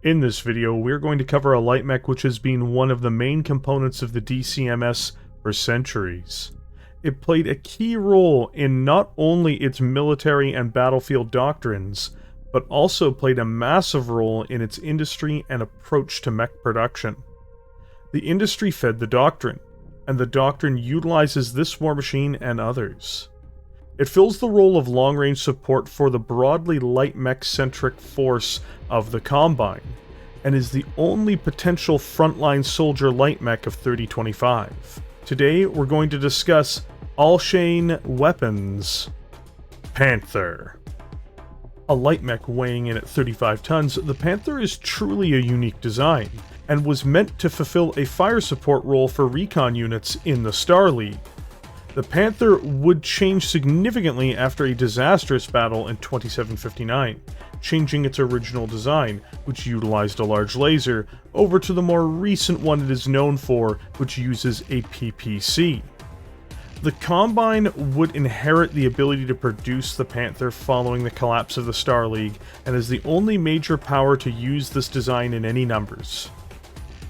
In this video, we're going to cover a light mech which has been one of the main components of the DCMS for centuries. It played a key role in not only its military and battlefield doctrines, but also played a massive role in its industry and approach to mech production. The industry fed the doctrine, and the doctrine utilizes this war machine and others. It fills the role of long-range support for the broadly light mech-centric force of the Combine, and is the only potential frontline soldier light mech of 3025. Today, we're going to discuss All-Chain Weapons Panther. A light mech weighing in at 35 tons, the Panther is truly a unique design, and was meant to fulfill a fire support role for recon units in the Star League. The Panther would change significantly after a disastrous battle in 2759, changing its original design, which utilized a large laser, over to the more recent one it is known for, which uses a PPC. The Combine would inherit the ability to produce the Panther following the collapse of the Star League, and is the only major power to use this design in any numbers.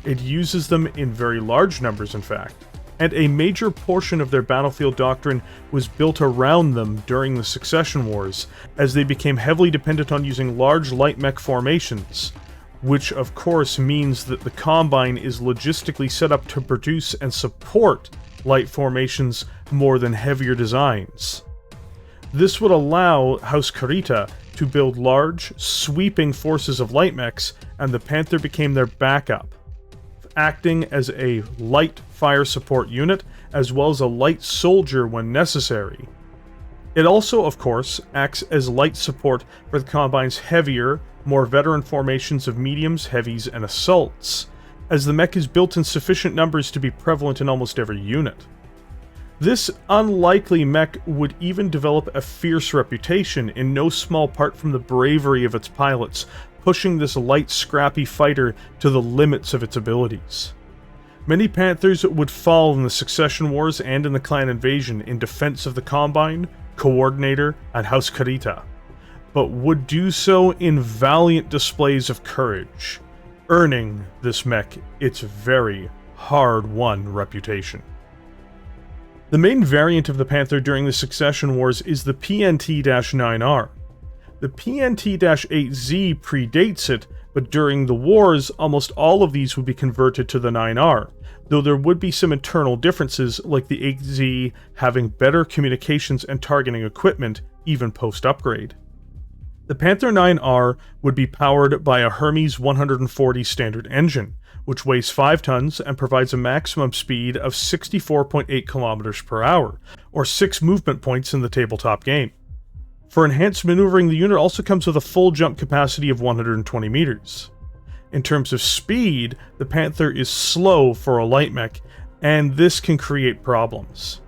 It uses them in very large numbers, in fact, and a major portion of their battlefield doctrine was built around them during the Succession Wars, as they became heavily dependent on using large light mech formations, which of course means that the Combine is logistically set up to produce and support light formations more than heavier designs. This would allow House Kurita to build large, sweeping forces of light mechs, and the Panther became their backup, acting as a light fire support unit, as well as a light soldier when necessary. It also, of course, acts as light support for the Combine's heavier, more veteran formations of mediums, heavies, and assaults, as the mech is built in sufficient numbers to be prevalent in almost every unit. This unlikely mech would even develop a fierce reputation, in no small part from the bravery of its pilots, pushing this light, scrappy fighter to the limits of its abilities. Many Panthers would fall in the Succession Wars and in the Clan Invasion in defense of the Combine, Coordinator, and House Kurita, but would do so in valiant displays of courage, earning this mech its very hard-won reputation. The main variant of the Panther during the Succession Wars is the PNT-9R. The PNT-8Z predates it, but during the wars, almost all of these would be converted to the 9R, though there would be some internal differences, like the 8Z having better communications and targeting equipment, even post-upgrade. The Panther 9R would be powered by a Hermes 140 standard engine, which weighs 5 tons and provides a maximum speed of 64.8 km per hour, or 6 movement points in the tabletop game. For enhanced maneuvering, the unit also comes with a full jump capacity of 120 meters. In terms of speed, the Panther is slow for a light mech, and this can create problems.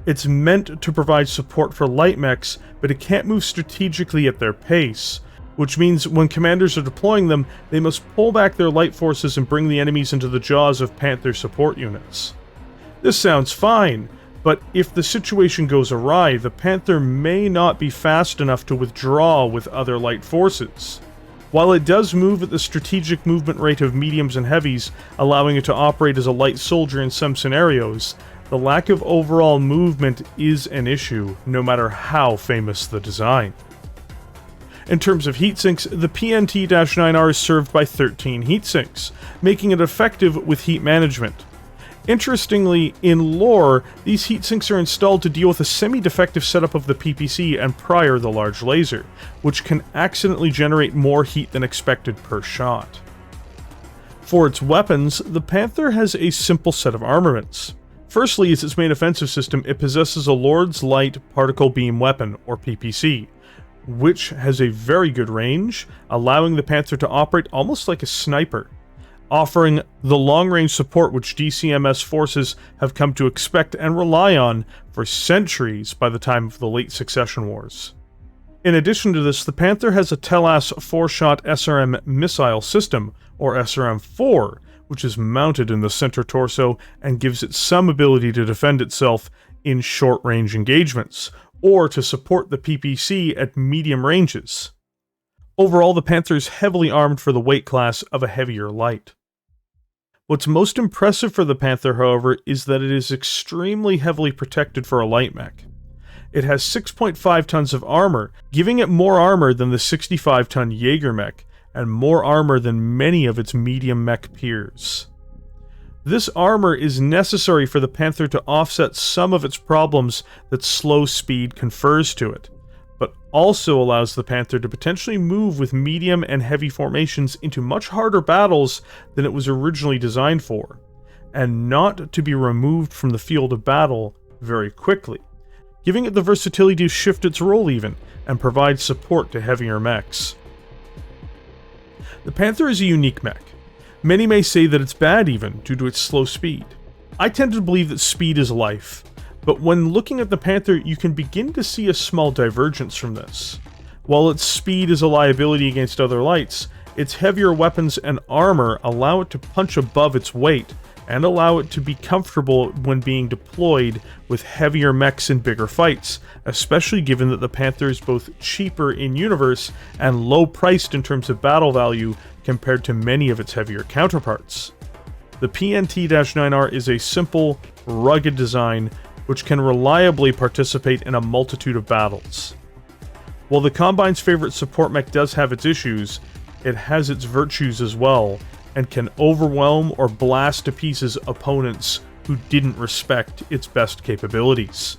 It's meant to provide support for light mechs, but it can't move strategically at their pace, which means when commanders are deploying them, they must pull back their light forces and bring the enemies into the jaws of Panther support units. This sounds fine, but if the situation goes awry, the Panther may not be fast enough to withdraw with other light forces. While it does move at the strategic movement rate of mediums and heavies, allowing it to operate as a light soldier in some scenarios, the lack of overall movement is an issue, no matter how famous the design. In terms of heatsinks, the PNT-9R is served by 13 heatsinks, making it effective with heat management. Interestingly, in lore, these heatsinks are installed to deal with a semi-defective setup of the PPC and prior the large laser, which can accidentally generate more heat than expected per shot. For its weapons, the Panther has a simple set of armaments. Firstly, as its main offensive system, it possesses a Lord's Light Particle Beam Weapon, or PPC, which has a very good range, allowing the Panther to operate almost like a sniper, offering the long-range support which DCMS forces have come to expect and rely on for centuries by the time of the late Succession Wars. In addition to this, the Panther has a TELAS 4-shot SRM missile system, or SRM-4, which is mounted in the center torso and gives it some ability to defend itself in short-range engagements, or to support the PPC at medium ranges. Overall, the Panther is heavily armed for the weight class of a heavier light. What's most impressive for the Panther, however, is that it is extremely heavily protected for a light mech. It has 6.5 tons of armor, giving it more armor than the 65-ton Jaeger mech, and more armor than many of its medium mech peers. This armor is necessary for the Panther to offset some of its problems that slow speed confers to it, but also allows the Panther to potentially move with medium and heavy formations into much harder battles than it was originally designed for, and not to be removed from the field of battle very quickly, giving it the versatility to shift its role even, and provide support to heavier mechs. The Panther is a unique mech. Many may say that it's bad even, due to its slow speed. I tend to believe that speed is life, but when looking at the Panther, you can begin to see a small divergence from this. While its speed is a liability against other lights, its heavier weapons and armor allow it to punch above its weight, and allow it to be comfortable when being deployed with heavier mechs in bigger fights, especially given that the Panther is both cheaper in-universe and low-priced in terms of battle value compared to many of its heavier counterparts. The PNT-9R is a simple, rugged design which can reliably participate in a multitude of battles. While the Combine's favorite support mech does have its issues, it has its virtues as well, and can overwhelm or blast to pieces opponents who didn't respect its best capabilities.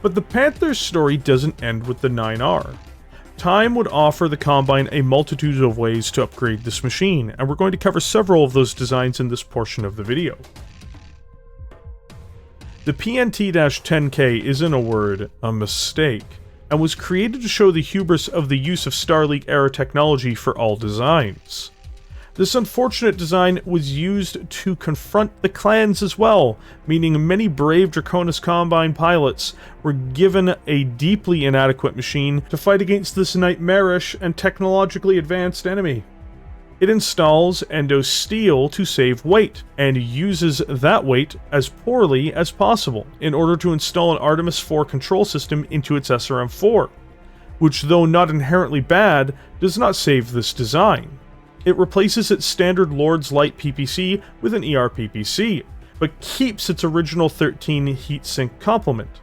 But the Panther's story doesn't end with the 9R. Time would offer the Combine a multitude of ways to upgrade this machine, and we're going to cover several of those designs in this portion of the video. The PNT-10K is, in a word, a mistake, and was created to show the hubris of the use of Star League-era technology for all designs. This unfortunate design was used to confront the clans as well, meaning many brave Draconis Combine pilots were given a deeply inadequate machine to fight against this nightmarish and technologically advanced enemy. It installs endo steel to save weight, and uses that weight as poorly as possible in order to install an Artemis 4 control system into its SRM-4, which, though not inherently bad, does not save this design. It replaces its standard Lord's Light PPC with an ER-PPC, but keeps its original 13 heatsink complement.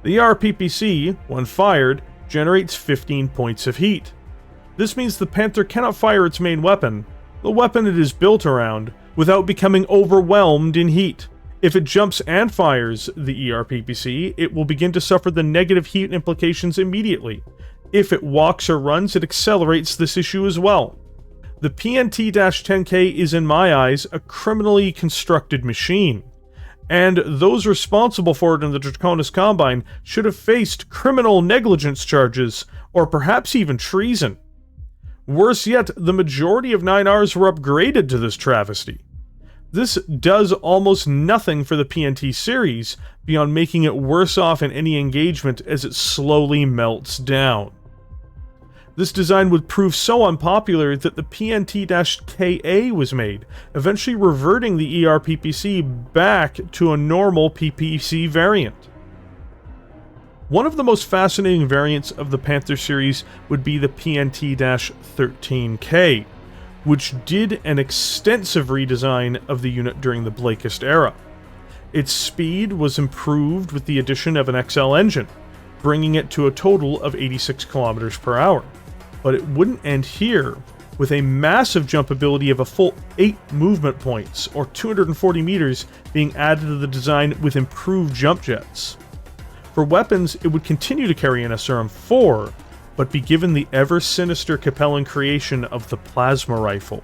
The ER-PPC, when fired, generates 15 points of heat. This means the Panther cannot fire its main weapon, the weapon it is built around, without becoming overwhelmed in heat. If it jumps and fires the ER-PPC, it will begin to suffer the negative heat implications immediately. If it walks or runs, it accelerates this issue as well. The PNT-10K is, in my eyes, a criminally constructed machine, and those responsible for it in the Draconis Combine should have faced criminal negligence charges, or perhaps even treason. Worse yet, the majority of 9Rs were upgraded to this travesty. This does almost nothing for the PNT series, beyond making it worse off in any engagement as it slowly melts down. This design would prove so unpopular that the PNT-KA was made, eventually reverting the ER-PPC back to a normal PPC variant. One of the most fascinating variants of the Panther series would be the PNT-13K, which did an extensive redesign of the unit during the Blakist era. Its speed was improved with the addition of an XL engine, bringing it to a total of 86 km per hour. But it wouldn't end here, with a massive jump ability of a full 8 movement points, or 240 meters, being added to the design with improved jump jets. For weapons, it would continue to carry an SRM-4, but be given the ever-sinister Capellan creation of the plasma rifle,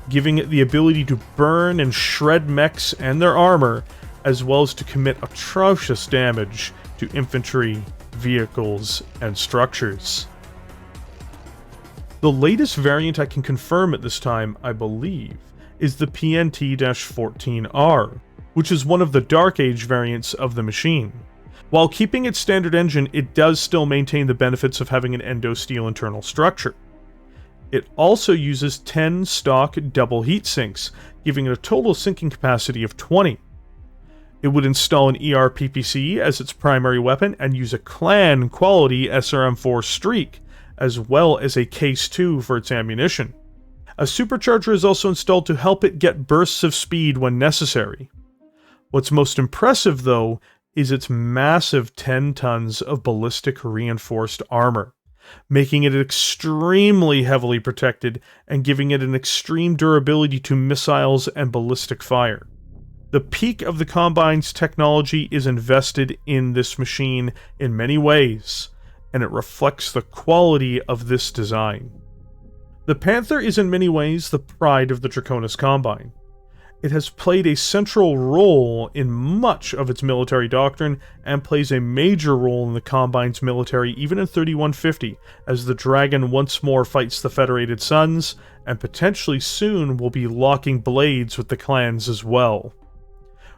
giving it the ability to burn and shred mechs and their armor, as well as to commit atrocious damage to infantry, vehicles, and structures. The latest variant I can confirm at this time, I believe, is the PNT-14R, which is one of the Dark Age variants of the machine. While keeping its standard engine, it does still maintain the benefits of having an endo-steel internal structure. It also uses 10 stock double heatsinks, giving it a total sinking capacity of 20. It would install an ER-PPC as its primary weapon and use a clan quality SRM-4 Streak, as well as a case 2 for its ammunition. A supercharger is also installed to help it get bursts of speed when necessary. What's most impressive, though, is its massive 10 tons of ballistic reinforced armor, making it extremely heavily protected and giving it an extreme durability to missiles and ballistic fire. The peak of the Combine's technology is invested in this machine in many ways, and it reflects the quality of this design. The Panther is in many ways the pride of the Draconis Combine. It has played a central role in much of its military doctrine, and plays a major role in the Combine's military even in 3150, as the Dragon once more fights the Federated Suns, and potentially soon will be locking blades with the clans as well.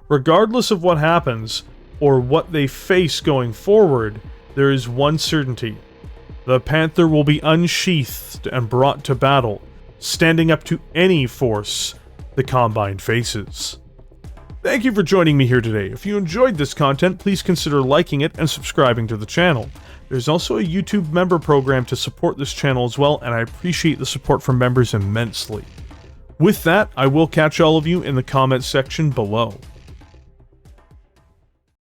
Regardless of what happens, or what they face going forward, there is one certainty. The Panther will be unsheathed and brought to battle, standing up to any force the Combine faces. Thank you for joining me here today. If you enjoyed this content, please consider liking it and subscribing to the channel. There's also a YouTube member program to support this channel as well, and I appreciate the support from members immensely. With that, I will catch all of you in the comments section below.